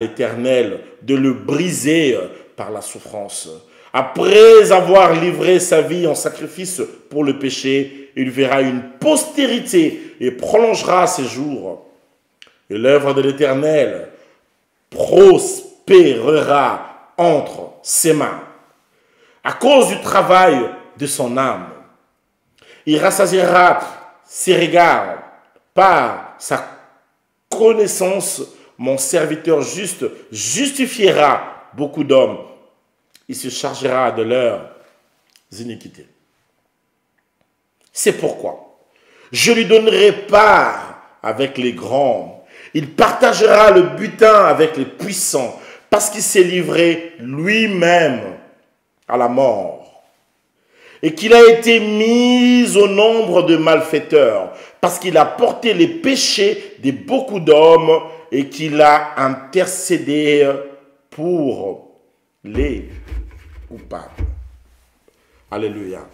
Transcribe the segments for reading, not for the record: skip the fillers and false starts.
l'Éternel de le briser par la souffrance. Après avoir livré sa vie en sacrifice pour le péché, il verra une postérité et prolongera ses jours. Et l'œuvre de l'Éternel prospérera entre ses mains. À cause du travail de son âme, il rassasiera ses regards par sa connaissance. Mon serviteur juste justifiera beaucoup d'hommes. Il se chargera de leurs iniquités. C'est pourquoi je lui donnerai part avec les grands. Il partagera le butin avec les puissants parce qu'il s'est livré lui-même à la mort et qu'il a été mis au nombre de malfaiteurs parce qu'il a porté les péchés de beaucoup d'hommes et qu'il a intercédé pour les coupables. Alléluia.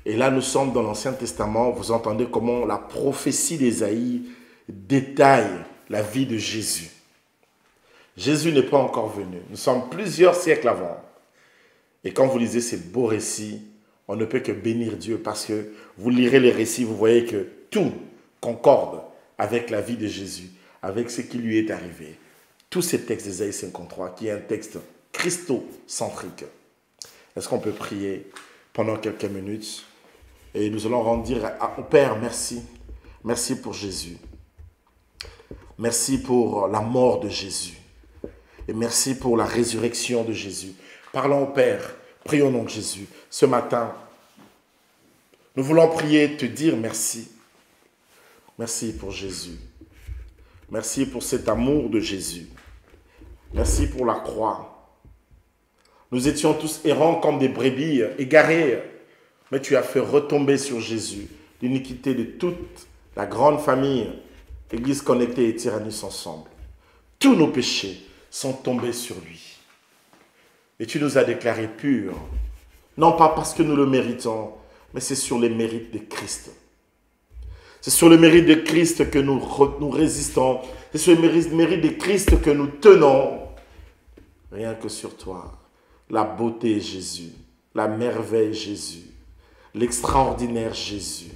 Et là, nous sommes dans l'Ancien Testament. Vous entendez comment la prophétie d'Ésaïe détaille la vie de Jésus. Jésus n'est pas encore venu. Nous sommes plusieurs siècles avant. Et quand vous lisez ces beaux récits, on ne peut que bénir Dieu parce que vous lirez les récits, vous voyez que tout concorde avec la vie de Jésus, avec ce qui lui est arrivé. Tous ces textes d'Ésaïe 53, qui est un texte christocentrique. Est-ce qu'on peut prier pendant quelques minutes? Et nous allons rendre dire au Père, merci. Merci pour Jésus. Merci pour la mort de Jésus. Et merci pour la résurrection de Jésus. Parlons au Père. Prions au nom de Jésus. Ce matin, nous voulons prier, te dire merci. Merci pour Jésus. Merci pour cet amour de Jésus. Merci pour la croix. Nous étions tous errants comme des brebis, égarés. Mais tu as fait retomber sur Jésus l'iniquité de toute la grande famille, Église connectée et Tyrannus ensemble. Tous nos péchés sont tombés sur lui. Et tu nous as déclarés purs. Non pas parce que nous le méritons, mais c'est sur les mérites de Christ. C'est sur le mérite de Christ que nous résistons. C'est sur le mérite de Christ que nous tenons. Rien que sur toi. La beauté Jésus. La merveille Jésus. L'extraordinaire Jésus.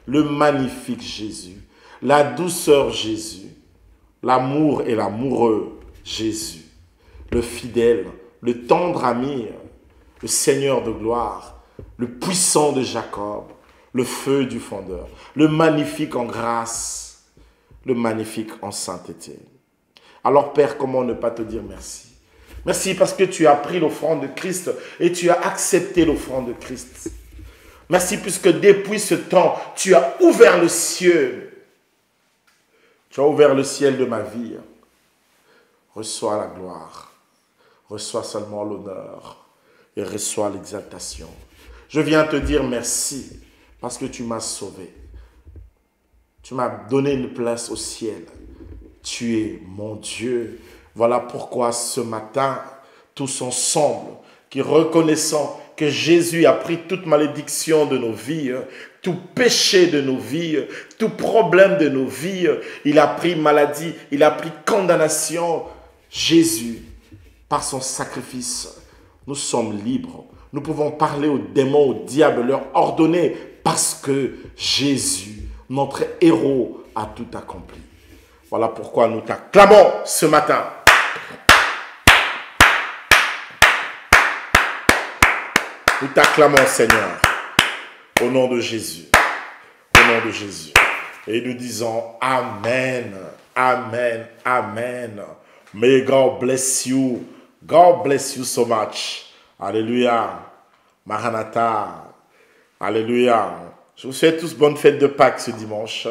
Le magnifique Jésus. La douceur Jésus. L'amour et l'amoureux Jésus. Le fidèle. Le tendre ami. Le Seigneur de gloire. Le puissant de Jacob. Le feu du fondeur, le magnifique en grâce, le magnifique en sainteté. Alors Père, comment ne pas te dire merci? Merci parce que tu as pris l'offrande de Christ et tu as accepté l'offrande de Christ. Merci puisque depuis ce temps, tu as ouvert le ciel. Tu as ouvert le ciel de ma vie. Reçois la gloire, reçois seulement l'honneur et reçois l'exaltation. Je viens te dire merci. Parce que tu m'as sauvé. Tu m'as donné une place au ciel. Tu es mon Dieu. Voilà pourquoi ce matin, tous ensemble, qui reconnaissons que Jésus a pris toute malédiction de nos vies, tout péché de nos vies, tout problème de nos vies. Il a pris maladie, il a pris condamnation. Jésus, par son sacrifice, nous sommes libres. Nous pouvons parler aux démons, aux diables, leur ordonner parce que Jésus, notre héros, a tout accompli. Voilà pourquoi nous t'acclamons ce matin. Nous t'acclamons, Seigneur, au nom de Jésus. Au nom de Jésus. Et nous disons Amen, Amen, Amen. May God bless you. God bless you so much. Alléluia. Maranatha. Alléluia. Je vous souhaite tous bonne fête de Pâques ce dimanche.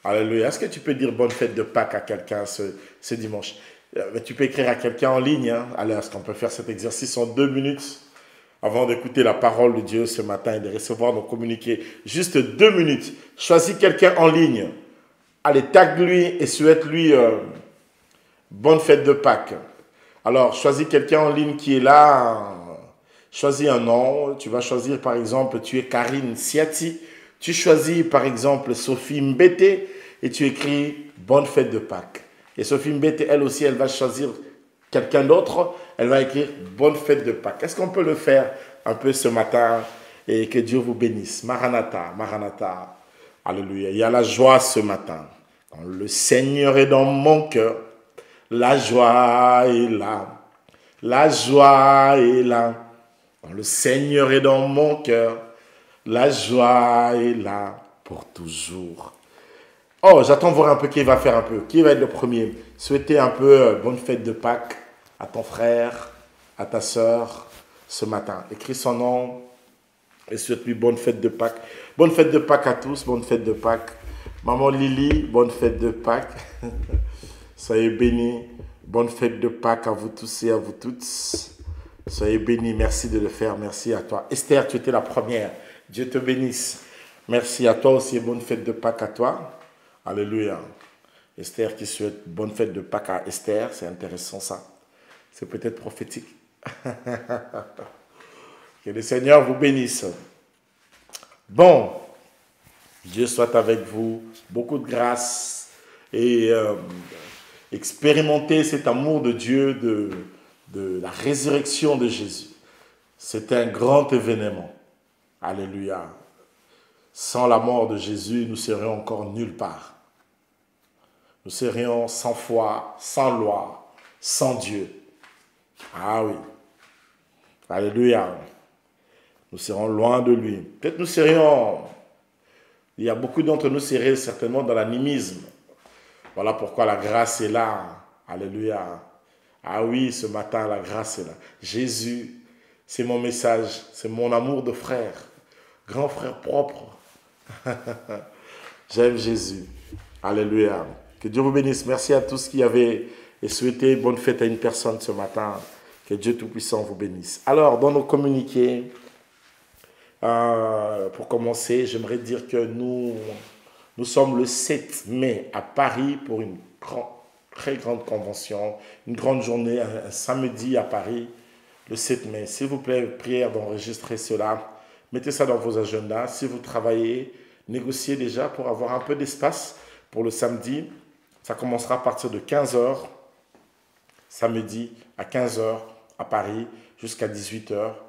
Alléluia. Est-ce que tu peux dire bonne fête de Pâques à quelqu'un ce dimanche? Tu peux écrire à quelqu'un en ligne. Hein? Allez, est-ce qu'on peut faire cet exercice en 2 minutes avant d'écouter la parole de Dieu ce matin et de recevoir nos communiqués? Juste 2 minutes. Choisis quelqu'un en ligne. Allez, tag-lui et souhaite-lui bonne fête de Pâques. Alors, choisis quelqu'un en ligne qui est là. Choisis un nom, tu vas choisir par exemple, tu es Karine Siati, tu choisis par exemple Sophie Mbete et tu écris bonne fête de Pâques. Et Sophie Mbete, elle aussi, elle va choisir quelqu'un d'autre, elle va écrire bonne fête de Pâques. Est-ce qu'on peut le faire un peu ce matin et que Dieu vous bénisse? Maranatha, Maranatha. Alléluia. Il y a la joie ce matin. Quand le Seigneur est dans mon cœur, la joie est là. La joie est là. Quand le Seigneur est dans mon cœur, la joie est là pour toujours. Oh, j'attends voir un peu qui va faire un peu. Qui va être le premier? Souhaitez un peu bonne fête de Pâques à ton frère, à ta sœur ce matin. Écris son nom et souhaite-lui bonne fête de Pâques. Bonne fête de Pâques à tous, bonne fête de Pâques. Maman Lily, bonne fête de Pâques. Soyez bénis. Bonne fête de Pâques à vous tous et à vous toutes. Soyez bénis. Merci de le faire. Merci à toi. Esther, tu étais la première. Dieu te bénisse. Merci à toi aussi. Bonne fête de Pâques à toi. Alléluia. Esther qui souhaite bonne fête de Pâques à Esther. C'est intéressant ça. C'est peut-être prophétique. Que le Seigneur vous bénisse. Bon, Dieu soit avec vous. Beaucoup de grâce. Et expérimenter cet amour de Dieu, de la résurrection de Jésus. C'est un grand événement. Alléluia. Sans la mort de Jésus, nous serions encore nulle part. Nous serions sans foi, sans loi, sans Dieu. Ah oui. Alléluia. Nous serons loin de lui. Peut-être nous serions, il y a beaucoup d'entre nous seraient certainement dans l'animisme. Voilà pourquoi la grâce est là. Alléluia. Ah oui, ce matin, la grâce est là. Jésus, c'est mon message, c'est mon amour de frère, grand frère propre. J'aime Jésus. Alléluia. Que Dieu vous bénisse. Merci à tous qui avaient souhaité bonne fête à une personne ce matin. Que Dieu Tout-Puissant vous bénisse. Alors, dans nos communiqués, pour commencer, j'aimerais dire que nous sommes le 7 mai à Paris pour une très grande convention, une grande journée, un samedi à Paris, le 7 mai. S'il vous plaît, prière d'enregistrer cela. Mettez ça dans vos agendas. Si vous travaillez, négociez déjà pour avoir un peu d'espace pour le samedi. Ça commencera à partir de 15 heures, samedi à 15 heures à Paris, jusqu'à 18 heures.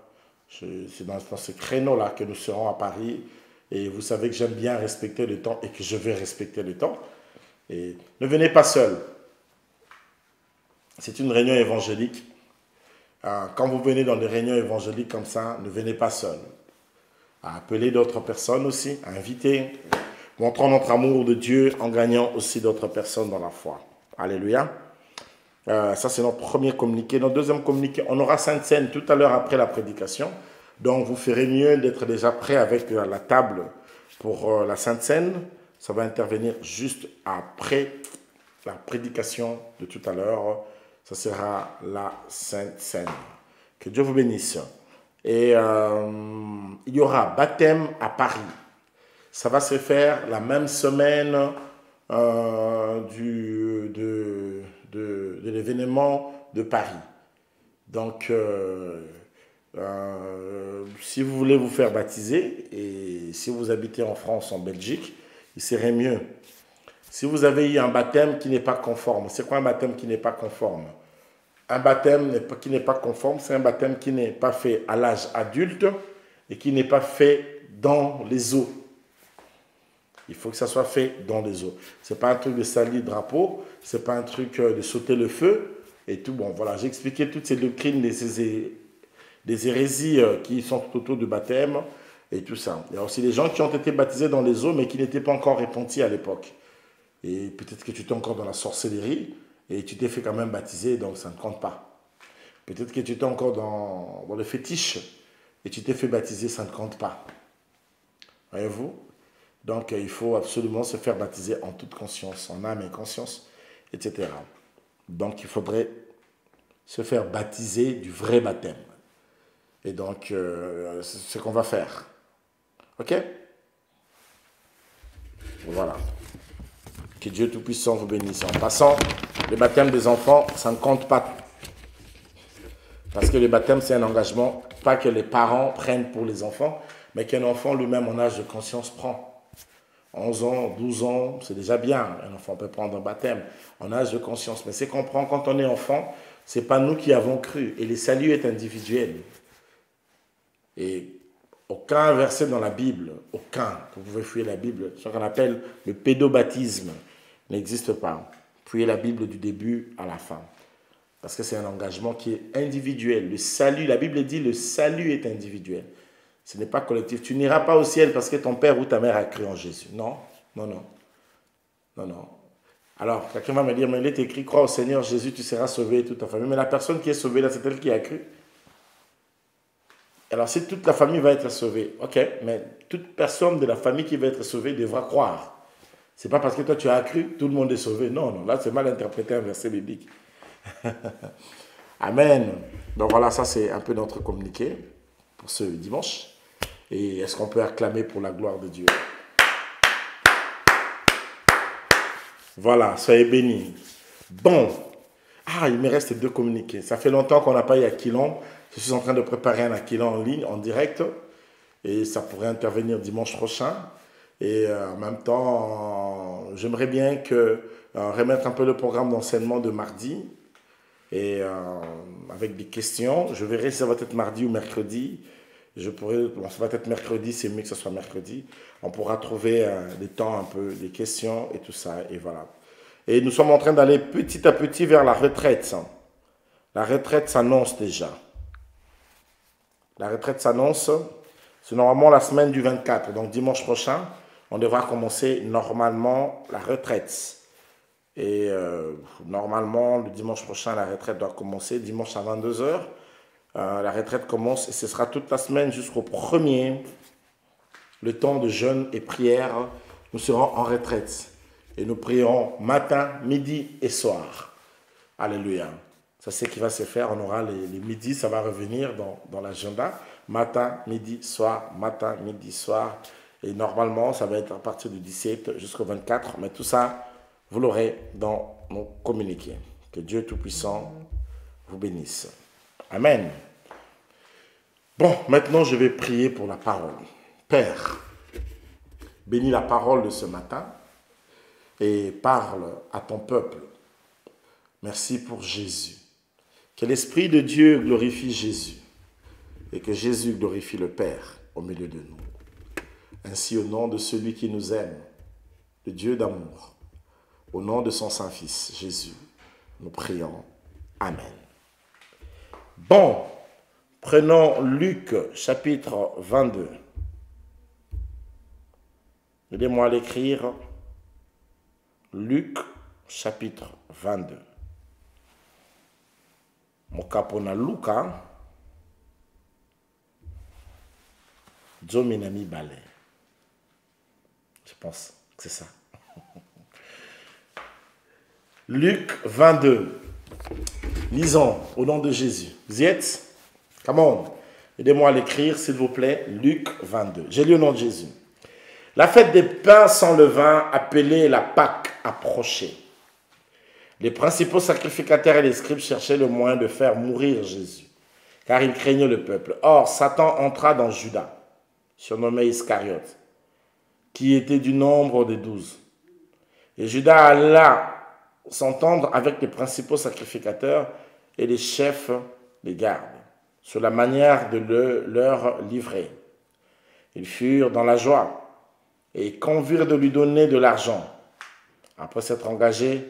C'est dans ce créneau-là que nous serons à Paris. Et vous savez que j'aime bien respecter le temps et que je vais respecter le temps. Et ne venez pas seul. C'est une réunion évangélique. Quand vous venez dans des réunions évangéliques comme ça, ne venez pas seul. Appelez d'autres personnes aussi, invitez. Montrons notre amour de Dieu en gagnant aussi d'autres personnes dans la foi. Alléluia. Ça, c'est notre premier communiqué. Notre deuxième communiqué, on aura Sainte Seine tout à l'heure après la prédication. Donc, vous ferez mieux d'être déjà prêt avec la table pour la Sainte Seine. Ça va intervenir juste après la prédication de tout à l'heure. Ça sera la Sainte Seine. Que Dieu vous bénisse. Et il y aura baptême à Paris. Ça va se faire la même semaine de l'événement de Paris. Donc, si vous voulez vous faire baptiser, et si vous habitez en France, en Belgique, il serait mieux. Si vous avez eu un baptême qui n'est pas conforme, c'est quoi un baptême qui n'est pas conforme? Un baptême qui n'est pas conforme, c'est un baptême qui n'est pas fait à l'âge adulte et qui n'est pas fait dans les eaux. Il faut que ça soit fait dans les eaux. Ce n'est pas un truc de salir le drapeau, ce n'est pas un truc de sauter le feu et tout. Bon, voilà, j'ai expliqué toutes ces doctrines, des hérésies qui sont autour du baptême et tout ça. Il y a aussi des gens qui ont été baptisés dans les eaux mais qui n'étaient pas encore repentis à l'époque. Et peut-être que tu étais encore dans la sorcellerie et tu t'es fait quand même baptiser, donc ça ne compte pas. Peut-être que tu étais encore dans le fétiche et tu t'es fait baptiser, ça ne compte pas. Voyez-vous? Donc, il faut absolument se faire baptiser en toute conscience, en âme et conscience, etc. Donc, il faudrait se faire baptiser du vrai baptême. Et donc, c'est ce qu'on va faire. OK? Voilà. Que Dieu Tout-Puissant vous bénisse. En passant, le baptême des enfants, ça ne compte pas. Parce que le baptême, c'est un engagement, pas que les parents prennent pour les enfants, mais qu'un enfant lui-même en âge de conscience prend. 11 ans, 12 ans, c'est déjà bien. Un enfant peut prendre un baptême en âge de conscience. Mais c'est qu'on prend quand on est enfant, Ce n'est pas nous qui avons cru. Et le salut est individuel. Et aucun verset dans la Bible, aucun, vous pouvez fouiller la Bible, ce qu'on appelle le pédobaptisme, n'existe pas. Fouillez la Bible du début à la fin. Parce que c'est un engagement qui est individuel. Le salut, la Bible dit, le salut est individuel. Ce n'est pas collectif. Tu n'iras pas au ciel parce que ton père ou ta mère a cru en Jésus. Non, non, non. Non, non. Alors, quelqu'un va me dire, mais il est écrit, crois au Seigneur Jésus, tu seras sauvé et toute ta famille. Mais la personne qui est sauvée là, c'est elle qui a cru. Alors, si toute la famille va être sauvée, ok, mais toute personne de la famille qui va être sauvée devra croire. Ce n'est pas parce que toi tu as cru, tout le monde est sauvé. Non, non, là c'est mal interprété un verset biblique. Amen. Donc voilà, ça c'est un peu notre communiqué pour ce dimanche. Et est-ce qu'on peut acclamer pour la gloire de Dieu? Voilà, soyez bénis. Bon, il me reste 2 communiqués. Ça fait longtemps qu'on n'a pas eu Aquilon. Je suis en train de préparer un Aquilon en ligne, en direct. Et ça pourrait intervenir dimanche prochain. Et en même temps, j'aimerais bien remettre un peu le programme d'enseignement de mardi. Et avec des questions. Je verrai si ça va être mardi ou mercredi. Ça va être mercredi, c'est mieux que ce soit mercredi. On pourra trouver des temps un peu, des questions et tout ça. Et voilà. Et nous sommes en train d'aller petit à petit vers la retraite. La retraite s'annonce déjà. La retraite s'annonce. C'est normalement la semaine du 24. Donc dimanche prochain, on devra commencer normalement la retraite. Et normalement, le dimanche prochain, la retraite doit commencer. Dimanche à 22 h. La retraite commence et ce sera toute la semaine jusqu'au 1er. Le temps de jeûne et prière, nous serons en retraite. Et nous prierons matin, midi et soir. Alléluia. Ça, c'est ce qui va se faire. On aura les midis, ça va revenir dans l'agenda. Matin, midi, soir, matin, midi, soir. Et normalement, ça va être à partir du 17 jusqu'au 24. Mais tout ça, vous l'aurez dans nos communiqués. Que Dieu Tout-Puissant vous bénisse. Amen. Bon, maintenant je vais prier pour la parole. Père, bénis la parole de ce matin et parle à ton peuple. Merci pour Jésus. Que l'Esprit de Dieu glorifie Jésus et que Jésus glorifie le Père au milieu de nous. Ainsi, au nom de celui qui nous aime, le Dieu d'amour, au nom de son Saint-Fils, Jésus, nous prions. Amen. Bon, prenons Luc chapitre 22. Aidez-moi à l'écrire. Luc chapitre 22. Mon capona Luca. Dominami Balai. Je pense que c'est ça. Luc 22. Lisons au nom de Jésus. Vous y êtes? Come on. Aidez-moi à l'écrire, s'il vous plaît. Luc 22. J'ai lu au nom de Jésus. La fête des pains sans levain, appelée la Pâque, approchait. Les principaux sacrificateurs et les scribes cherchaient le moyen de faire mourir Jésus, car ils craignaient le peuple. Or, Satan entra dans Judas, surnommé Iscariote, qui était du nombre des 12. Et Judas alla s'entendre avec les principaux sacrificateurs et les chefs des gardes sur la manière de leur livrer. Ils furent dans la joie et convirent de lui donner de l'argent. Après s'être engagés,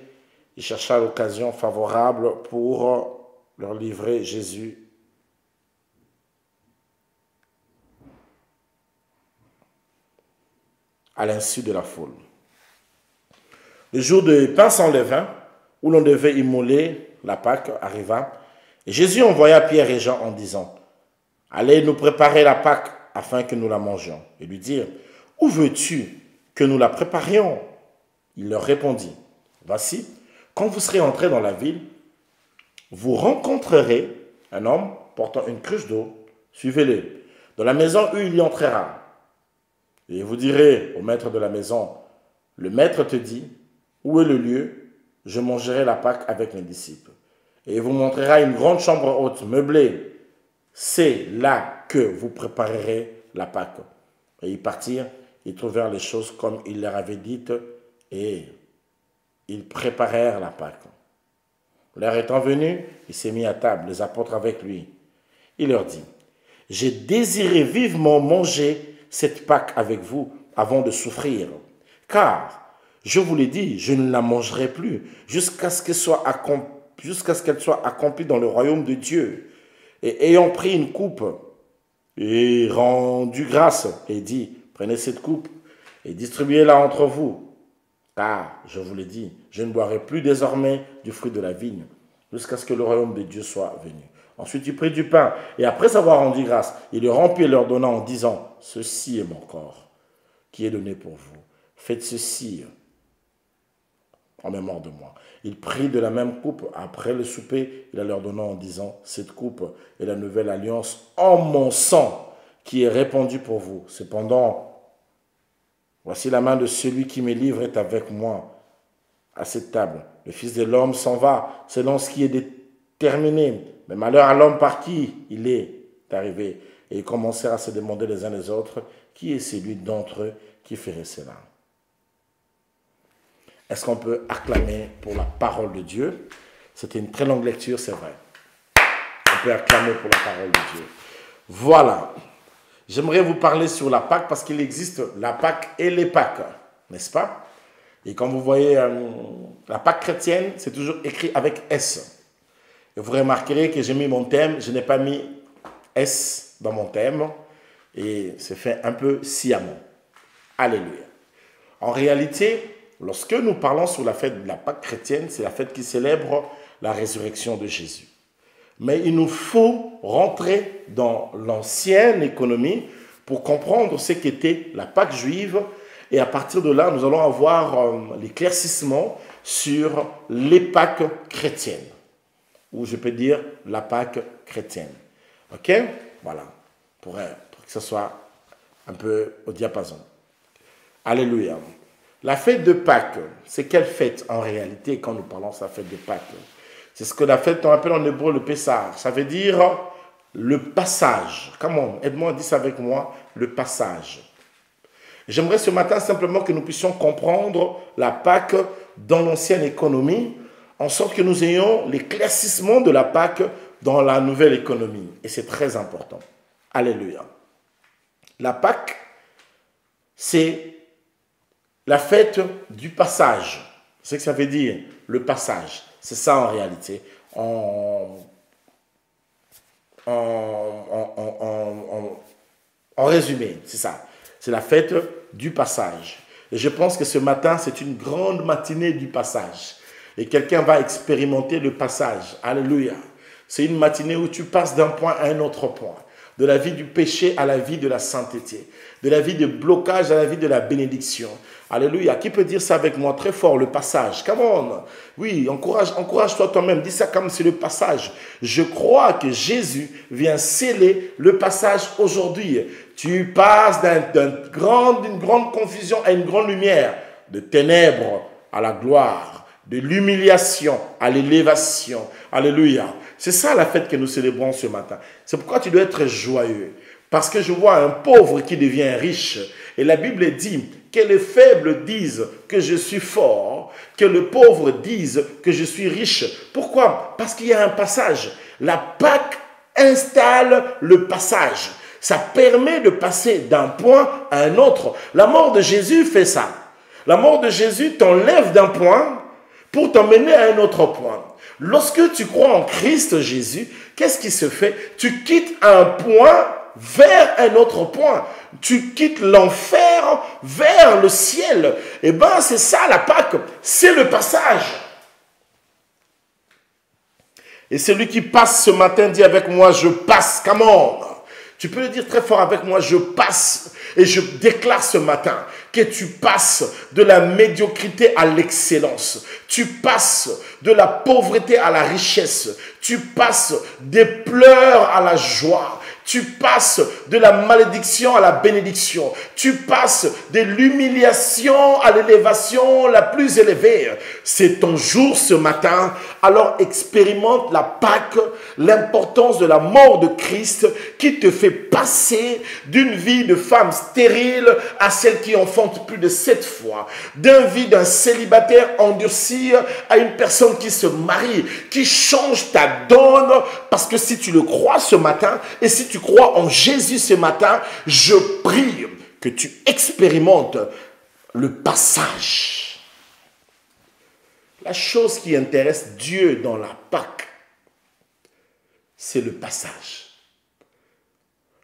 il chercha l'occasion favorable pour leur livrer Jésus. À l'insu de la foule. Le jour de pain sans levain, où l'on devait immoler la Pâque, arriva, et Jésus envoya Pierre et Jean en disant, « Allez nous préparer la Pâque afin que nous la mangions. » Et lui dirent, « Où veux-tu que nous la préparions ?» Il leur répondit, « Voici, quand vous serez entrés dans la ville, vous rencontrerez un homme portant une cruche d'eau, suivez-le, dans la maison où il y entrera. Et vous direz au maître de la maison, « Le maître te dit, où est le lieu? Je mangerai la Pâque avec mes disciples. » Et il vous montrera une grande chambre haute, meublée. C'est là que vous préparerez la Pâque. Et ils partirent, ils trouvèrent les choses comme il leur avait dites, et ils préparèrent la Pâque. L'heure étant venue, il s'est mis à table, les apôtres avec lui. Il leur dit, « J'ai désiré vivement manger cette Pâque avec vous avant de souffrir. Car, je vous l'ai dit, je ne la mangerai plus jusqu'à ce qu'elle soit accomplie dans le royaume de Dieu. Et ayant pris une coupe, et rendu grâce, et dit, prenez cette coupe et distribuez-la entre vous. Car, je vous l'ai dit, je ne boirai plus désormais du fruit de la vigne jusqu'à ce que le royaume de Dieu soit venu. Ensuite, il prit du pain, et après avoir rendu grâce, il le rompit et leur donna en disant, ceci est mon corps, qui est donné pour vous. Faites ceci en mémoire de moi. Il prit de la même coupe, après le souper, il la leur donna en disant, cette coupe est la nouvelle alliance en mon sang, qui est répandue pour vous. Cependant, voici la main de celui qui me livre est avec moi à cette table. Le Fils de l'homme s'en va, selon ce qui est déterminé. Mais malheur à l'homme par qui il est arrivé. Et ils commencèrent à se demander les uns les autres, qui est celui d'entre eux qui ferait cela? Est-ce qu'on peut acclamer pour la parole de Dieu? C'était une très longue lecture, c'est vrai. On peut acclamer pour la parole de Dieu. Voilà. J'aimerais vous parler sur la Pâque parce qu'il existe la Pâque et les Pâques, n'est-ce pas? Et quand vous voyez la Pâque chrétienne, c'est toujours écrit avec S. Et vous remarquerez que j'ai mis mon thème, je n'ai pas mis S dans mon thème. Et c'est fait un peu sciemment. Alléluia. En réalité, lorsque nous parlons sur la fête de la Pâque chrétienne, c'est la fête qui célèbre la résurrection de Jésus. Mais il nous faut rentrer dans l'ancienne économie pour comprendre ce qu'était la Pâque juive. Et à partir de là, nous allons avoir l'éclaircissement sur les Pâques chrétiennes. Ou je peux dire la Pâque chrétienne. Ok? Voilà. Pour que ce soit un peu au diapason. Alléluia. La fête de Pâques, c'est quelle fête en réalité quand nous parlons de la fête de Pâques? C'est ce que la fête on appelle en hébreu le Pessah. Ça veut dire le passage. Comment? Aide-moi, dis ça avec moi, le passage. J'aimerais ce matin simplement que nous puissions comprendre la Pâque dans l'ancienne économie, en sorte que nous ayons l'éclaircissement de la Pâque dans la nouvelle économie. Et c'est très important. Alléluia. La Pâque, c'est la fête du passage. C'est ce que ça veut dire, le passage. C'est ça en réalité. En résumé, c'est ça. C'est la fête du passage. Et je pense que ce matin, c'est une grande matinée du passage. Et quelqu'un va expérimenter le passage. Alléluia. C'est une matinée où tu passes d'un point à un autre point. De la vie du péché à la vie de la sainteté. De la vie de blocage à la vie de la bénédiction. Alléluia. Qui peut dire ça avec moi très fort, le passage? Come on. Oui, encourage-toi toi-même. Dis ça comme c'est le passage. Je crois que Jésus vient sceller le passage aujourd'hui. Tu passes d'une grande confusion à une grande lumière. De ténèbres à la gloire. De l'humiliation à l'élévation. Alléluia. C'est ça la fête que nous célébrons ce matin. C'est pourquoi tu dois être joyeux. Parce que je vois un pauvre qui devient riche. Et la Bible dit que les faibles disent que je suis fort, que le pauvre dise que je suis riche. Pourquoi? Parce qu'il y a un passage. La Pâque installe le passage. Ça permet de passer d'un point à un autre. La mort de Jésus fait ça. La mort de Jésus t'enlève d'un point pour t'emmener à un autre point. Lorsque tu crois en Christ Jésus, qu'est-ce qui se fait? Tu quittes un point vers un autre point. Tu quittes l'enfer vers le ciel. Eh bien, c'est ça la Pâque. C'est le passage. Et celui qui passe ce matin dit avec moi, je passe. Come on. Tu peux le dire très fort avec moi, je passe. Et je déclare ce matin que tu passes de la médiocrité à l'excellence. Tu passes de la pauvreté à la richesse. Tu passes des pleurs à la joie. Tu passes de la malédiction à la bénédiction. Tu passes de l'humiliation à l'élévation la plus élevée. C'est ton jour ce matin. Alors expérimente la Pâque, l'importance de la mort de Christ qui te fait passer d'une vie de femme stérile à celle qui enfante plus de 7 fois. D'une vie d'un célibataire endurci à une personne qui se marie, qui change ta donne. Parce que si tu le crois ce matin et si tu crois en Jésus ce matin, je prie que tu expérimentes le passage. La chose qui intéresse Dieu dans la Pâque, c'est le passage.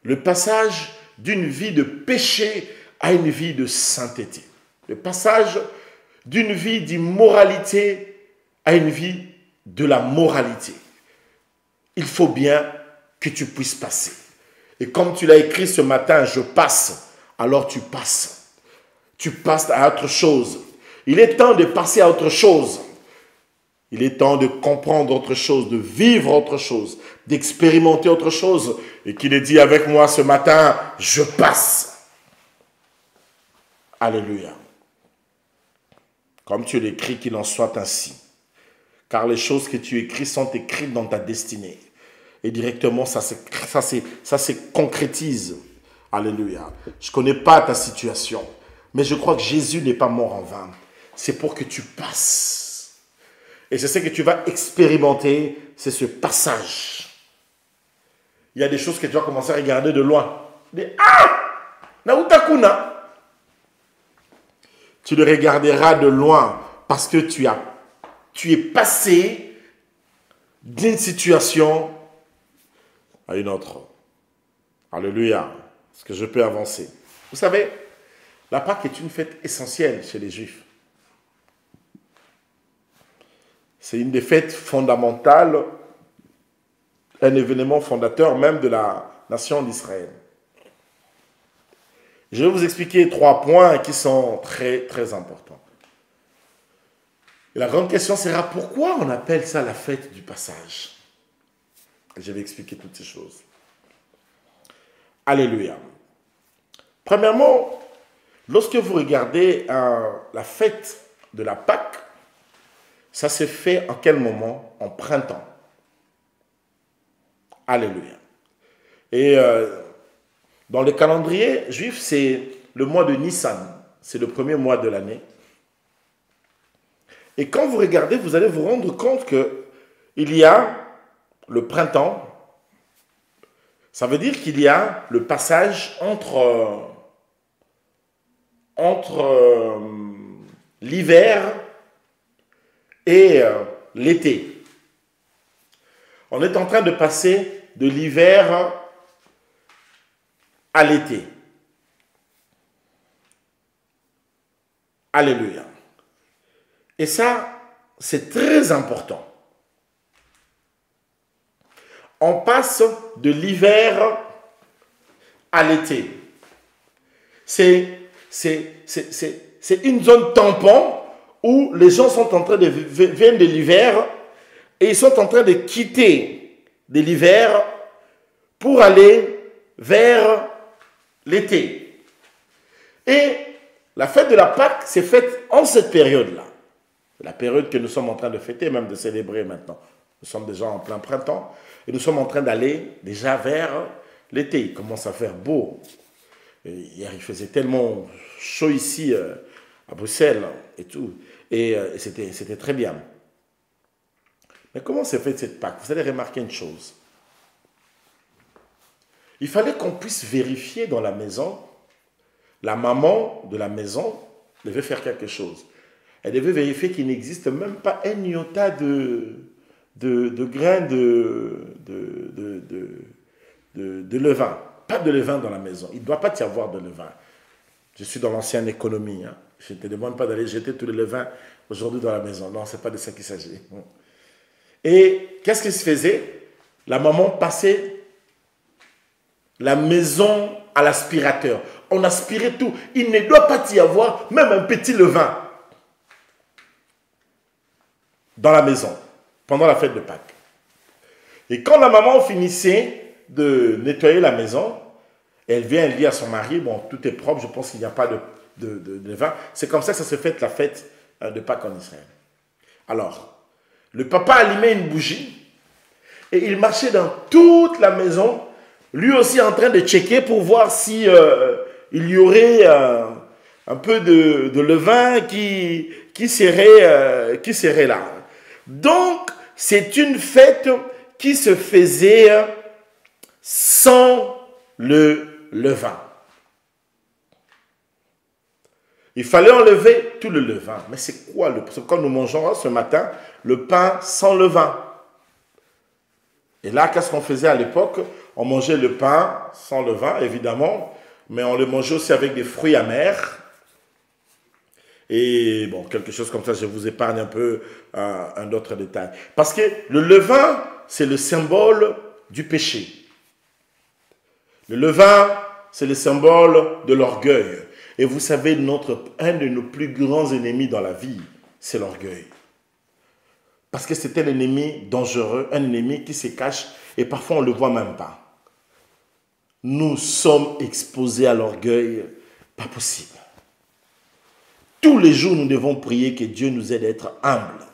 Le passage d'une vie de péché à une vie de sainteté. Le passage d'une vie d'immoralité à une vie de la moralité. Il faut bien que tu puisses passer. Et comme tu l'as écrit ce matin, je passe, alors tu passes. Tu passes à autre chose. Il est temps de passer à autre chose. Il est temps de comprendre autre chose, de vivre autre chose, d'expérimenter autre chose. Et qu'il est dit avec moi ce matin, je passe. Alléluia. Comme tu l'écris, qu'il en soit ainsi. Car les choses que tu écris sont écrites dans ta destinée. Et directement, ça se concrétise. Alléluia. Je ne connais pas ta situation, mais je crois que Jésus n'est pas mort en vain. C'est pour que tu passes. Et c'est ce que tu vas expérimenter, c'est ce passage. Il y a des choses que tu vas commencer à regarder de loin. Nautakuna. Tu le regarderas de loin parce que tu es passé d'une situation à une autre. Alléluia. Est-ce que je peux avancer? Vous savez, la Pâque est une fête essentielle chez les Juifs. C'est une des fêtes fondamentales, un événement fondateur même de la nation d'Israël. Je vais vous expliquer 3 points qui sont très, très importants. Et la grande question sera pourquoi on appelle ça la fête du passage? Je vais expliquer toutes ces choses. Alléluia. Premièrement, lorsque vous regardez la fête de la Pâque, ça se fait en quel moment? En printemps. Alléluia. Et dans le calendrier juif, c'est le mois de Nissan. C'est le premier mois de l'année. Et quand vous regardez, vous allez vous rendre compte qu'il y a le printemps. Ça veut dire qu'il y a le passage entre l'hiver et l'été. On est en train de passer de l'hiver à l'été. Alléluia. Et ça, c'est très important. On passe de l'hiver à l'été. C'est une zone tampon où les gens sont en train de viennent de l'hiver et ils sont en train de quitter de l'hiver pour aller vers l'été. Et la fête de la Pâque s'est faite en cette période-là. C'est la période que nous sommes en train de fêter, même de célébrer maintenant. Nous sommes déjà en plein printemps et nous sommes en train d'aller déjà vers l'été. Il commence à faire beau. Et hier, il faisait tellement chaud ici à Bruxelles et tout. Et c'était très bien. Mais comment s'est faite cette Pâque? Vous allez remarquer une chose. Il fallait qu'on puisse vérifier dans la maison. La maman de la maison devait faire quelque chose. Elle devait vérifier qu'il n'existe même pas un iota de grains de levain. Pas de levain dans la maison. Il ne doit pas y avoir de levain. Je suis dans l'ancienne économie. Hein. Je ne te demande pas d'aller jeter tous les levains aujourd'hui dans la maison. Non, ce n'est pas de ça qu'il s'agit. Et qu'est-ce qui se faisait? La maman passait la maison à l'aspirateur. On aspirait tout. Il ne doit pas y avoir même un petit levain dans la maison pendant la fête de Pâques. Et quand la maman finissait de nettoyer la maison. Elle vient, elle dit à son mari, bon, tout est propre, je pense qu'il n'y a pas de levain. C'est comme ça que ça se fait la fête de Pâques en Israël. Alors, le papa allumait une bougie et il marchait dans toute la maison, lui aussi en train de checker pour voir si il y aurait un peu de levain qui serait là. Donc, c'est une fête qui se faisait sans le levain. Il fallait enlever tout le levain. Mais c'est quoi le pain? Quand nous mangeons ce matin, le pain sans levain. Et là, qu'est-ce qu'on faisait à l'époque? On mangeait le pain sans levain, évidemment, mais on le mangeait aussi avec des fruits amers. Et bon, quelque chose comme ça, je vous épargne un peu un autre détail. Parce que le levain, c'est le symbole du péché. Le levain, c'est le symbole de l'orgueil. Et vous savez, un de nos plus grands ennemis dans la vie, c'est l'orgueil. Parce que c'est un ennemi dangereux, un ennemi qui se cache et parfois on ne le voit même pas. Nous sommes exposés à l'orgueil, pas possible. Tous les jours, nous devons prier que Dieu nous aide à être humbles.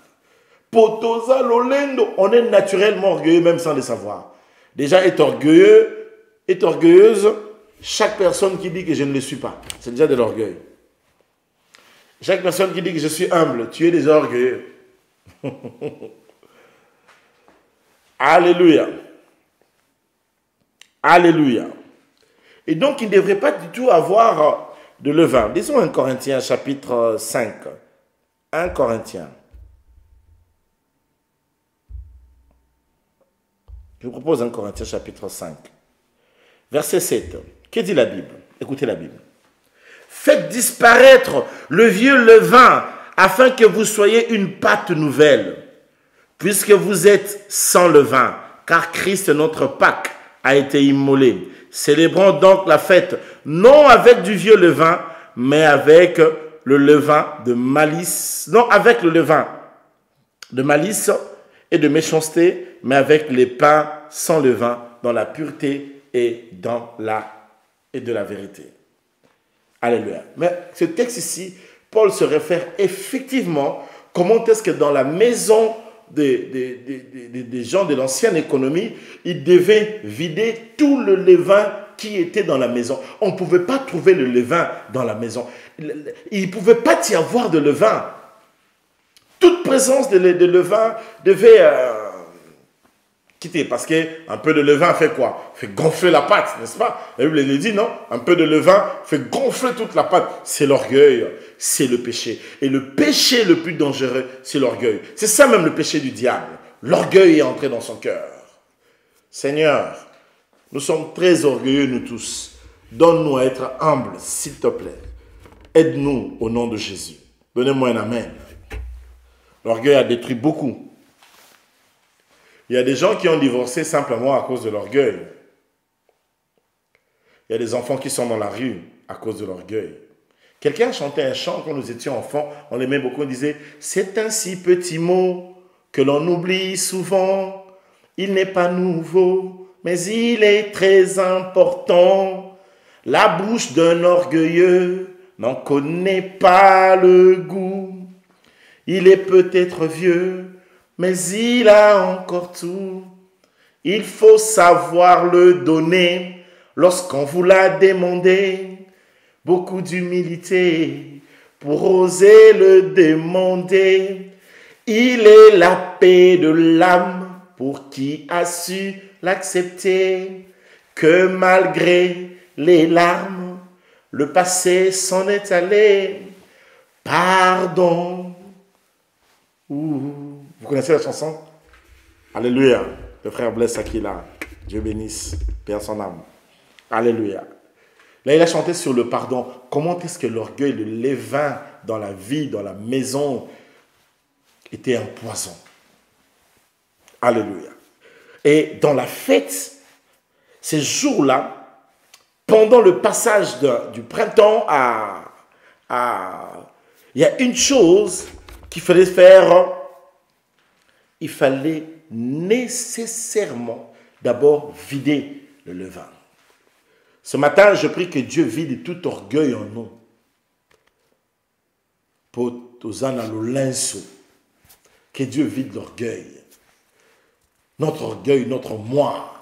Potosa lolendo, on est naturellement orgueilleux même sans le savoir. Déjà, être orgueilleuse, chaque personne qui dit que je ne le suis pas, c'est déjà de l'orgueil. Chaque personne qui dit que je suis humble, tu es déjà orgueilleux. Alléluia. Alléluia. Et donc, il ne devrait pas du tout avoir de levain. Disons 1 Corinthiens chapitre 5. 1 Corinthiens. Je vous propose 1 Corinthiens chapitre 5. Verset 7. Que dit la Bible? Écoutez la Bible. Faites disparaître le vieux levain afin que vous soyez une pâte nouvelle, puisque vous êtes sans levain, car Christ, notre Pâques, a été immolé. Célébrons donc la fête, non avec du vieux levain, mais avec le levain de malice, non avec le levain de malice et de méchanceté, mais avec les pains sans levain, dans la pureté et de la vérité. Alléluia. Mais ce texte ici, Paul se réfère effectivement comment est-ce que dans la maison des gens de l'ancienne économie, ils devaient vider tout le levain qui était dans la maison. On ne pouvait pas trouver le levain dans la maison. Il ne pouvait pas y avoir de levain. Toute présence de levain devait quitter, parce qu'un peu de levain fait quoi? Fait gonfler la pâte, n'est-ce pas? La Bible le dit, non? Un peu de levain fait gonfler toute la pâte. C'est l'orgueil, c'est le péché. Et le péché le plus dangereux, c'est l'orgueil. C'est ça même le péché du diable. L'orgueil est entré dans son cœur. Seigneur, nous sommes très orgueilleux, nous tous. Donne-nous à être humbles, s'il te plaît. Aide-nous au nom de Jésus. Donnez-moi un amen. L'orgueil a détruit beaucoup. Il y a des gens qui ont divorcé simplement à cause de l'orgueil. Il y a des enfants qui sont dans la rue à cause de l'orgueil. Quelqu'un chantait un chant quand nous étions enfants, on l'aimait beaucoup, on disait « C'est un si petit mot que l'on oublie souvent. Il n'est pas nouveau, mais il est très important. La bouche d'un orgueilleux n'en connaît pas le goût. Il est peut-être vieux, mais il a encore tout. Il faut savoir le donner lorsqu'on vous l'a demandé. Beaucoup d'humilité pour oser le demander. Il est la paix de l'âme pour qui a su l'accepter. Que malgré les larmes, le passé s'en est allé. Pardon. Vous connaissez la chanson? Alléluia. Le frère Blaise Akila. Dieu bénisse. Paix à son âme. Alléluia. Là, il a chanté sur le pardon. Comment est-ce que l'orgueil, le levain dans la vie, dans la maison, était un poison. Alléluia. Et dans la fête, ces jours-là, pendant le passage du printemps il y a une chose qu'il fallait faire. Il fallait nécessairement d'abord vider le levain. Ce matin, je prie que Dieu vide tout orgueil en nous. Pour Tozana Lolenso, que Dieu vide l'orgueil. Notre orgueil, notre moi.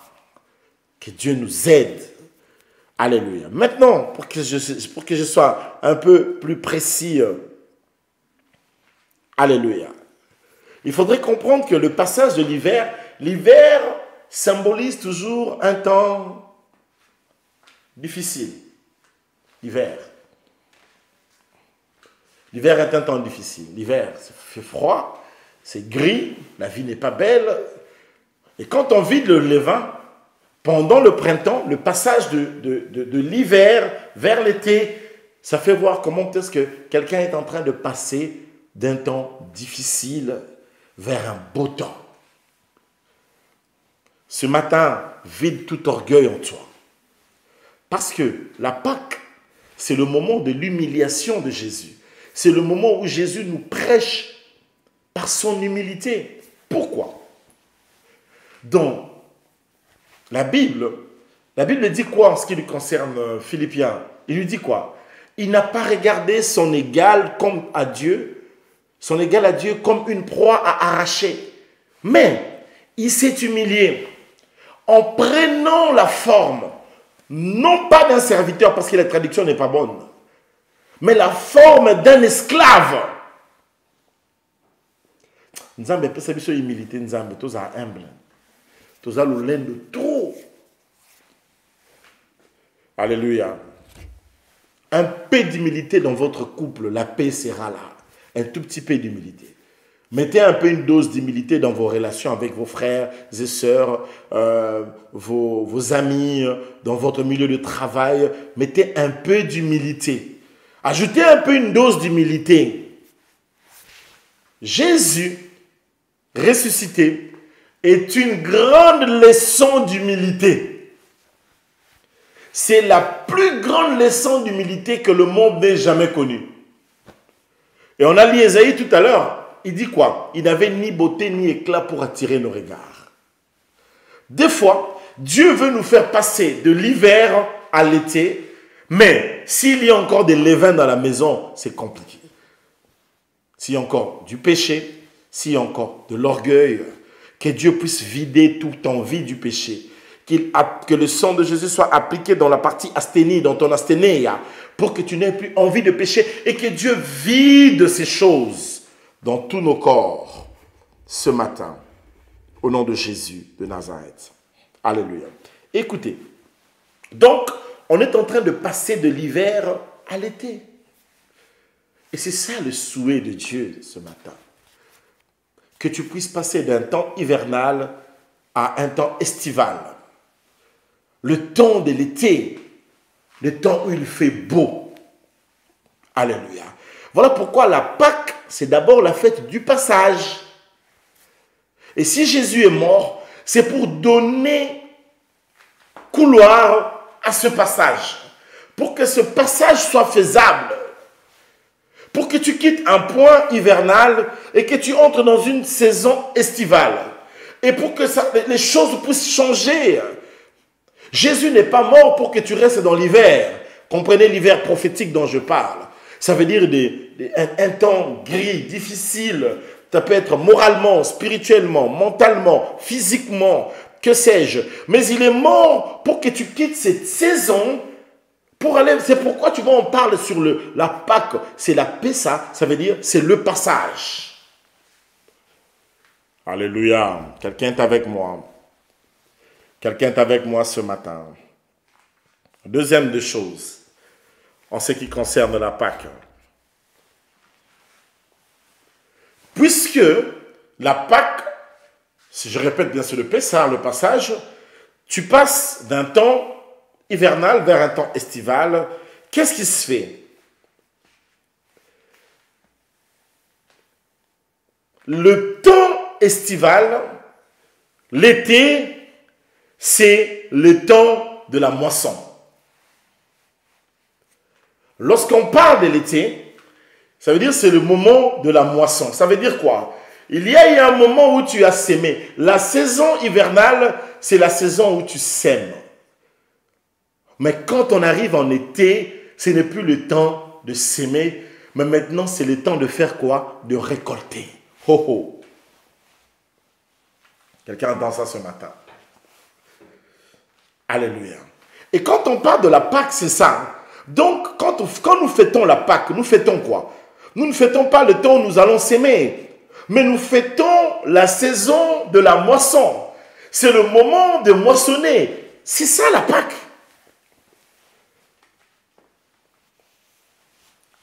Que Dieu nous aide. Alléluia. Maintenant, pour que je sois un peu plus précis, alléluia. Il faudrait comprendre que le passage de l'hiver symbolise toujours un temps difficile. L'hiver. L'hiver est un temps difficile. L'hiver, il fait froid, c'est gris, la vie n'est pas belle. Et quand on vide le levain, pendant le printemps, le passage de l'hiver vers l'été, ça fait voir comment est-ce que quelqu'un est en train de passer d'un temps difficile vers un beau temps. Ce matin, vide tout orgueil en toi. Parce que la Pâque, c'est le moment de l'humiliation de Jésus. C'est le moment où Jésus nous prêche par son humilité. Pourquoi? Dans la Bible dit quoi en ce qui lui concerne Philippiens? Il lui dit quoi? Il n'a pas regardé son égal comme à Dieu, son égal à Dieu comme une proie à arracher. Mais il s'est humilié en prenant la forme, non pas d'un serviteur, parce que la traduction n'est pas bonne, mais la forme d'un esclave. Nzambe pesa biso humilité, nzambe toza humble. Toza l'olène de trop. Alléluia. Un peu d'humilité dans votre couple, la paix sera là. Un tout petit peu d'humilité. Mettez un peu une dose d'humilité dans vos relations avec vos frères et sœurs, vos amis, dans votre milieu de travail. Mettez un peu d'humilité. Ajoutez un peu une dose d'humilité. Jésus, ressuscité, est une grande leçon d'humilité. C'est la plus grande leçon d'humilité que le monde n'ait jamais connue. Et on a lu Ésaïe tout à l'heure. Il dit quoi? Il n'avait ni beauté ni éclat pour attirer nos regards. Des fois, Dieu veut nous faire passer de l'hiver à l'été, mais s'il y a encore des levains dans la maison, c'est compliqué. S'il y a encore du péché, s'il y a encore de l'orgueil, que Dieu puisse vider toute envie du péché. Que le sang de Jésus soit appliqué dans la partie asthénie, dans ton asthénéia, pour que tu n'aies plus envie de pécher et que Dieu vide ces choses dans tous nos corps ce matin, au nom de Jésus de Nazareth. Alléluia. Écoutez, donc, on est en train de passer de l'hiver à l'été. Et c'est ça le souhait de Dieu ce matin. Que tu puisses passer d'un temps hivernal à un temps estival. Le temps de l'été, le temps où il fait beau. Alléluia. Voilà pourquoi la Pâque, c'est d'abord la fête du passage. Et si Jésus est mort, c'est pour donner couloir à ce passage. Pour que ce passage soit faisable. Pour que tu quittes un point hivernal et que tu entres dans une saison estivale. Et pour que les choses puissent changer. Jésus n'est pas mort pour que tu restes dans l'hiver. Comprenez l'hiver prophétique dont je parle. Ça veut dire un temps gris, difficile. Ça peut être moralement, spirituellement, mentalement, physiquement, que sais-je. Mais il est mort pour que tu quittes cette saison pour aller. C'est pourquoi tu vois, on parle sur la Pâque. C'est la Pessa, ça veut dire c'est le passage. Alléluia. Quelqu'un est avec moi. Quelqu'un est avec moi ce matin. Deuxième des choses, en ce qui concerne la Pâque. Puisque la Pâque, si je répète bien sûr le Pessah, le passage, tu passes d'un temps hivernal vers un temps estival. Qu'est-ce qui se fait? Le temps estival, l'été, c'est le temps de la moisson. Lorsqu'on parle de l'été, ça veut dire c'est le moment de la moisson. Ça veut dire quoi? Il y a un moment où tu as sémé. La saison hivernale, c'est la saison où tu sèmes. Mais quand on arrive en été, ce n'est plus le temps de s'aimer, mais maintenant c'est le temps de faire quoi? De récolter. Ho ho. Quelqu'un entend ça ce matin? Alléluia. Et quand on parle de la Pâque, c'est ça. Donc, quand nous fêtons la Pâque, nous fêtons quoi? Nous ne fêtons pas le temps où nous allons s'aimer, mais nous fêtons la saison de la moisson. C'est le moment de moissonner. C'est ça la Pâque.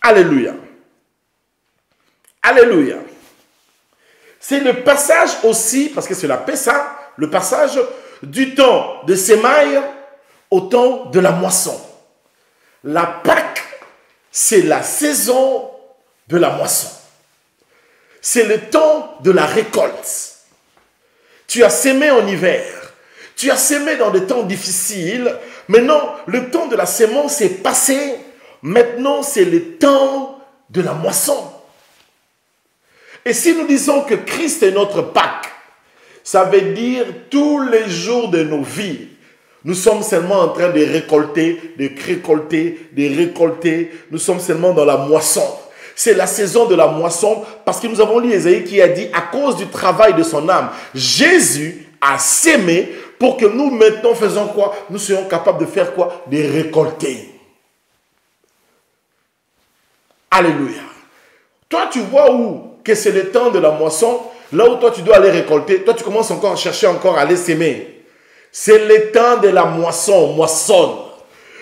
Alléluia. Alléluia. C'est le passage aussi, parce que c'est la Pessa, le passage du temps de sémailles au temps de la moisson. La Pâque, c'est la saison de la moisson. C'est le temps de la récolte. Tu as sémé en hiver. Tu as sémé dans des temps difficiles. Maintenant, le temps de la sémence est passé. Maintenant, c'est le temps de la moisson. Et si nous disons que Christ est notre Pâque, ça veut dire tous les jours de nos vies, nous sommes seulement en train de récolter, de récolter, de récolter. Nous sommes seulement dans la moisson. C'est la saison de la moisson parce que nous avons lu Ésaïe qui a dit à cause du travail de son âme, Jésus a sémé pour que nous maintenant faisons quoi? Nous soyons capables de faire quoi? De récolter. Alléluia. Toi, tu vois où que c'est le temps de la moisson, là où toi tu dois aller récolter, toi tu commences encore à chercher encore à aller s'aimer. C'est le temps de la moisson, moissonne.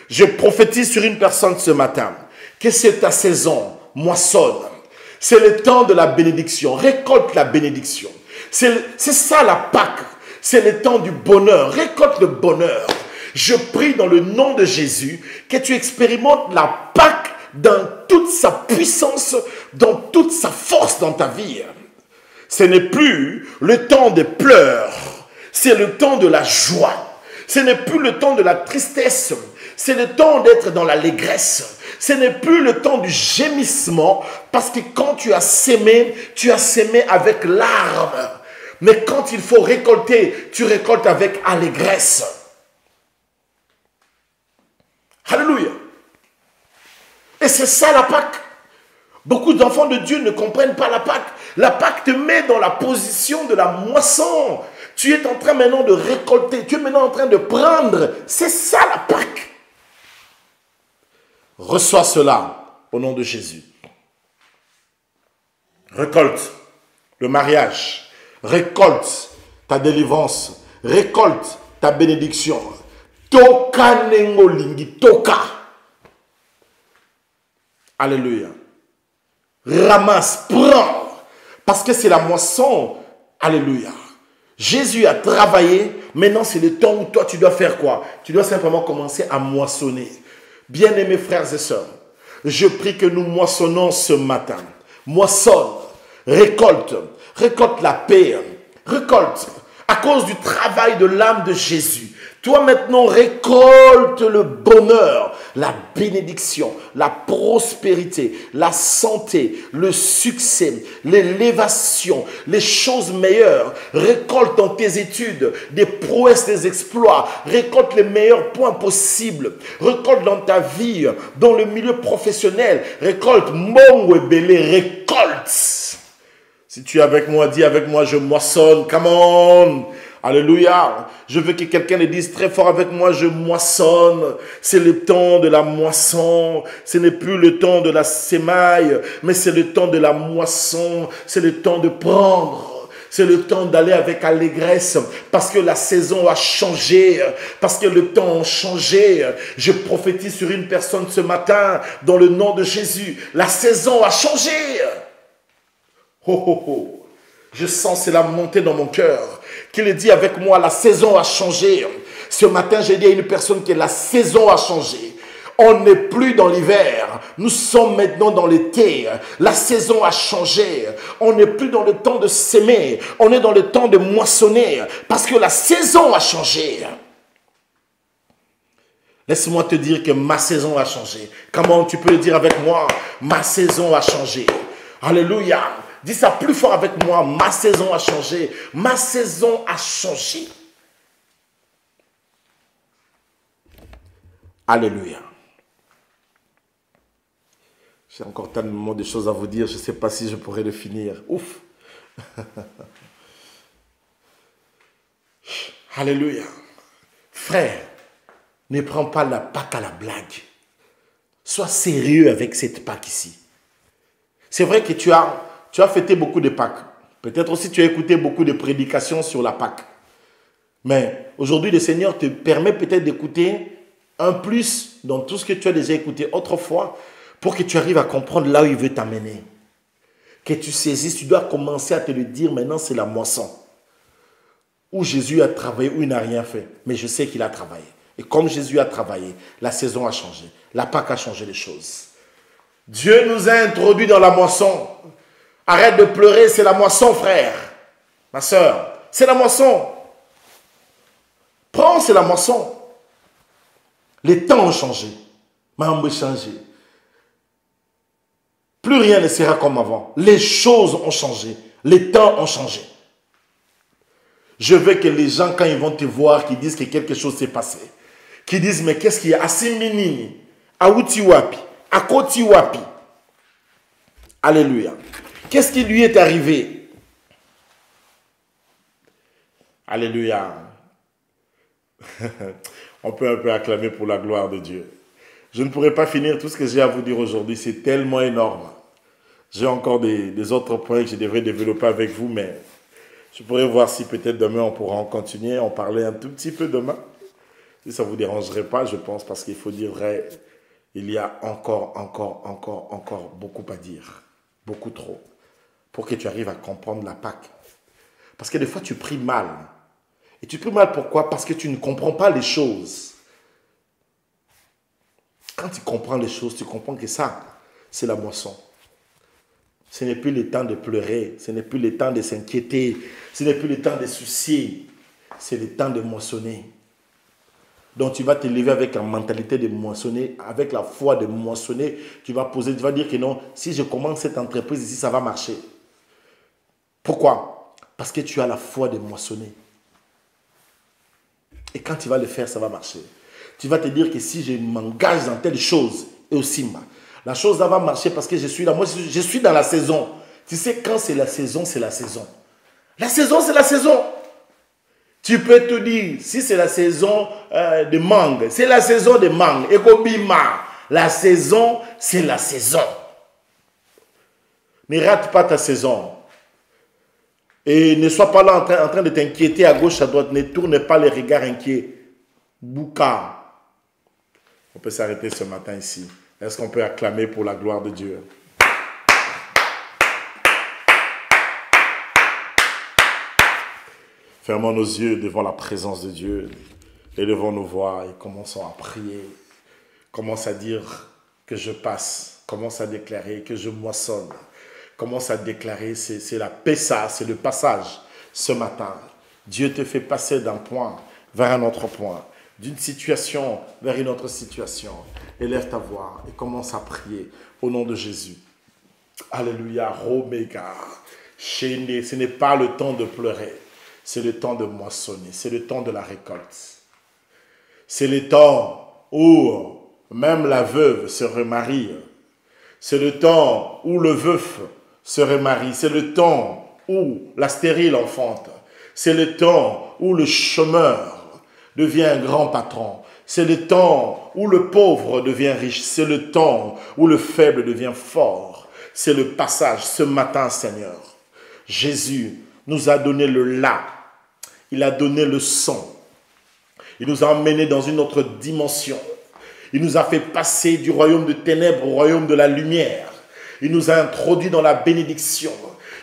Je prophétise sur une personne ce matin que c'est ta saison, moissonne. C'est le temps de la bénédiction, récolte la bénédiction. C'est ça la Pâque, c'est le temps du bonheur, récolte le bonheur. Je prie dans le nom de Jésus que tu expérimentes la Pâque dans toute sa puissance, dans toute sa force dans ta vie. Ce n'est plus le temps des pleurs, c'est le temps de la joie. Ce n'est plus le temps de la tristesse, c'est le temps d'être dans l'allégresse. Ce n'est plus le temps du gémissement, parce que quand tu as sémé avec larmes. Mais quand il faut récolter, tu récoltes avec allégresse. Alléluia. Et c'est ça la Pâque. Beaucoup d'enfants de Dieu ne comprennent pas la Pâque. La Pâque te met dans la position de la moisson. Tu es en train maintenant de récolter. Tu es maintenant en train de prendre. C'est ça la Pâque. Reçois cela au nom de Jésus. Récolte le mariage. Récolte ta délivrance. Récolte ta bénédiction. Toka nengolingi. Toka. Alléluia. Ramasse, prends. Parce que c'est la moisson. Alléluia. Jésus a travaillé. Maintenant, c'est le temps où toi, tu dois faire quoi? Tu dois simplement commencer à moissonner. Bien-aimés frères et sœurs, je prie que nous moissonnons ce matin. Moissonne, récolte, récolte la paix, récolte à cause du travail de l'âme de Jésus. Toi maintenant, récolte le bonheur, la bénédiction, la prospérité, la santé, le succès, l'élévation, les choses meilleures. Récolte dans tes études des prouesses, des exploits. Récolte les meilleurs points possibles. Récolte dans ta vie, dans le milieu professionnel. Récolte, mon belé, récolte. Si tu es avec moi, dis avec moi, je moissonne. Come on. Alléluia. Je veux que quelqu'un le dise très fort avec moi, je moissonne. C'est le temps de la moisson. Ce n'est plus le temps de la sémaille, mais c'est le temps de la moisson. C'est le temps de prendre. C'est le temps d'aller avec allégresse parce que la saison a changé, parce que le temps a changé. Je prophétise sur une personne ce matin dans le nom de Jésus. La saison a changé. Oh, oh, oh. Je sens cela monter dans mon cœur. Qu'il dit avec moi, la saison a changé. Ce matin, j'ai dit à une personne que la saison a changé. On n'est plus dans l'hiver. Nous sommes maintenant dans l'été. La saison a changé. On n'est plus dans le temps de s'aimer. On est dans le temps de moissonner. Parce que la saison a changé. Laisse-moi te dire que ma saison a changé. Comment tu peux le dire avec moi? Ma saison a changé. Alléluia. Dis ça plus fort avec moi. Ma saison a changé. Ma saison a changé. Alléluia. J'ai encore tellement de choses à vous dire, je ne sais pas si je pourrais le finir. Ouf. Alléluia. Frère, ne prends pas la Pâque à la blague. Sois sérieux avec cette Pâque ici. C'est vrai que tu as fêté beaucoup de Pâques. Peut-être aussi tu as écouté beaucoup de prédications sur la Pâque. Mais aujourd'hui, le Seigneur te permet peut-être d'écouter un plus dans tout ce que tu as déjà écouté autrefois pour que tu arrives à comprendre là où il veut t'amener. Que tu saisisses, tu dois commencer à te le dire maintenant, c'est la moisson. Où Jésus a travaillé, où il n'a rien fait. Mais je sais qu'il a travaillé. Et comme Jésus a travaillé, la saison a changé. La Pâque a changé les choses. Dieu nous a introduits dans la moisson. Arrête de pleurer, c'est la moisson, frère. Ma soeur, c'est la moisson. Prends, c'est la moisson. Les temps ont changé. Mambo changé. Plus rien ne sera comme avant. Les choses ont changé. Les temps ont changé. Je veux que les gens, quand ils vont te voir, qui disent que quelque chose s'est passé, qui disent, mais qu'est-ce qu'il y a? Asiminini, Aouti Wapi, Akoti Wapi. Alléluia. Qu'est-ce qui lui est arrivé? Alléluia. On peut un peu acclamer pour la gloire de Dieu. Je ne pourrais pas finir tout ce que j'ai à vous dire aujourd'hui. C'est tellement énorme. J'ai encore des autres points que je devrais développer avec vous, mais je pourrais voir si peut-être demain on pourra en continuer, en parler un tout petit peu demain. Si ça ne vous dérangerait pas, je pense, parce qu'il faut dire vrai, il y a encore beaucoup à dire. Beaucoup trop. Pour que tu arrives à comprendre la Pâque. Parce que des fois, tu pries mal. Et tu pries mal pourquoi? Parce que tu ne comprends pas les choses. Quand tu comprends les choses, tu comprends que ça, c'est la moisson. Ce n'est plus le temps de pleurer, ce n'est plus le temps de s'inquiéter, ce n'est plus le temps de soucier, c'est le temps de moissonner. Donc tu vas te lever avec la mentalité de moissonner, avec la foi de moissonner, tu vas dire que non, si je commence cette entreprise ici, ça va marcher. Pourquoi? Parce que tu as la foi de moissonner. Et quand tu vas le faire, ça va marcher. Tu vas te dire que si je m'engage dans telle chose, et aussi la chose là va marcher parce que je suis là. Moi, je suis dans la saison. Tu sais, quand c'est la saison, c'est la saison. La saison, c'est la saison. Tu peux te dire, si c'est la saison de mangue, c'est la saison de mangue. Et Kobima, la saison, c'est la saison. Ne rate pas ta saison. Et ne sois pas là en train de t'inquiéter à gauche, à droite. Ne tourne pas les regards inquiets. Bouka. On peut s'arrêter ce matin ici. Est-ce qu'on peut acclamer pour la gloire de Dieu? Fermons nos yeux devant la présence de Dieu. Élevons nos voix et commençons à prier. Commence à dire que je passe. Commence à déclarer que je moissonne. Commence à déclarer, c'est la Pessa, c'est le passage ce matin. Dieu te fait passer d'un point vers un autre point, d'une situation vers une autre situation. Élève ta voix et commence à prier au nom de Jésus. Alléluia, Roméga. Ce n'est pas le temps de pleurer, c'est le temps de moissonner, c'est le temps de la récolte. C'est le temps où même la veuve se remarie. C'est le temps où le veuf se remarie. C'est le temps où la stérile enfante. C'est le temps où le chômeur devient un grand patron. C'est le temps où le pauvre devient riche. C'est le temps où le faible devient fort. C'est le passage ce matin, Seigneur. Jésus nous a donné le là. Il a donné le son. Il nous a emmenés dans une autre dimension. Il nous a fait passer du royaume de ténèbres au royaume de la lumière. Il nous a introduits dans la bénédiction.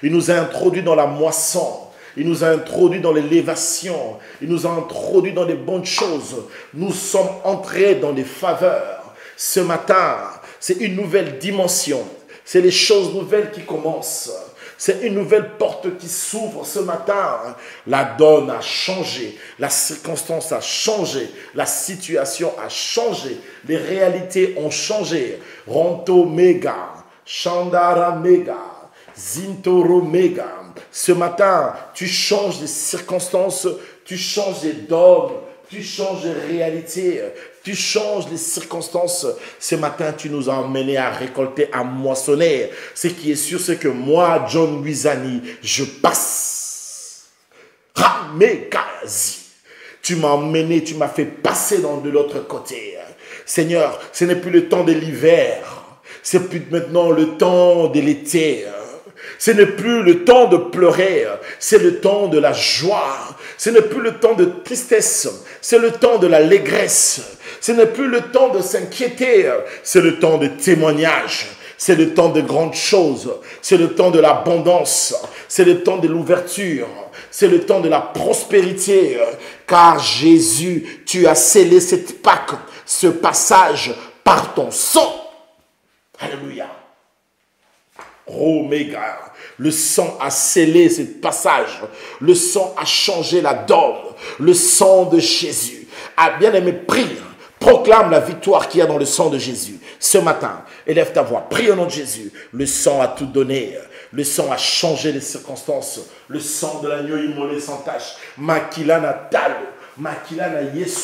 Il nous a introduits dans la moisson. Il nous a introduits dans l'élévation. Il nous a introduits dans les bonnes choses. Nous sommes entrés dans les faveurs. Ce matin, c'est une nouvelle dimension. C'est les choses nouvelles qui commencent. C'est une nouvelle porte qui s'ouvre ce matin. La donne a changé. La circonstance a changé. La situation a changé. Les réalités ont changé. Ronto Mega. Chandara Mega. Zintoro Mega. Ce matin, tu changes les circonstances. Tu changes d'homme. Tu changes les réalités. Tu changes les circonstances. Ce matin, tu nous as emmenés à récolter, à moissonner. Ce qui est sûr, c'est que moi, John Wizani, je passe. Ramekazi. Tu m'as emmené, tu m'as fait passer de l'autre côté. Seigneur, ce n'est plus le temps de l'hiver. C'est plus maintenant le temps de l'été. Ce n'est plus le temps de pleurer, c'est le temps de la joie. Ce n'est plus le temps de tristesse, c'est le temps de l'allégresse. Ce n'est plus le temps de s'inquiéter, c'est le temps de témoignage. C'est le temps de grandes choses, c'est le temps de l'abondance, c'est le temps de l'ouverture, c'est le temps de la prospérité. Car Jésus, tu as scellé cette Pâque, ce passage par ton sang. Alléluia. Oméga. Le sang a scellé ce passage. Le sang a changé la donne. Le sang de Jésus. Ah, bien-aimé, prie. Proclame la victoire qu'il y a dans le sang de Jésus. Ce matin, élève ta voix. Prie au nom de Jésus. Le sang a tout donné. Le sang a changé les circonstances. Le sang de l'agneau immolé sans tache. Makilana talo. Makilana Yesu.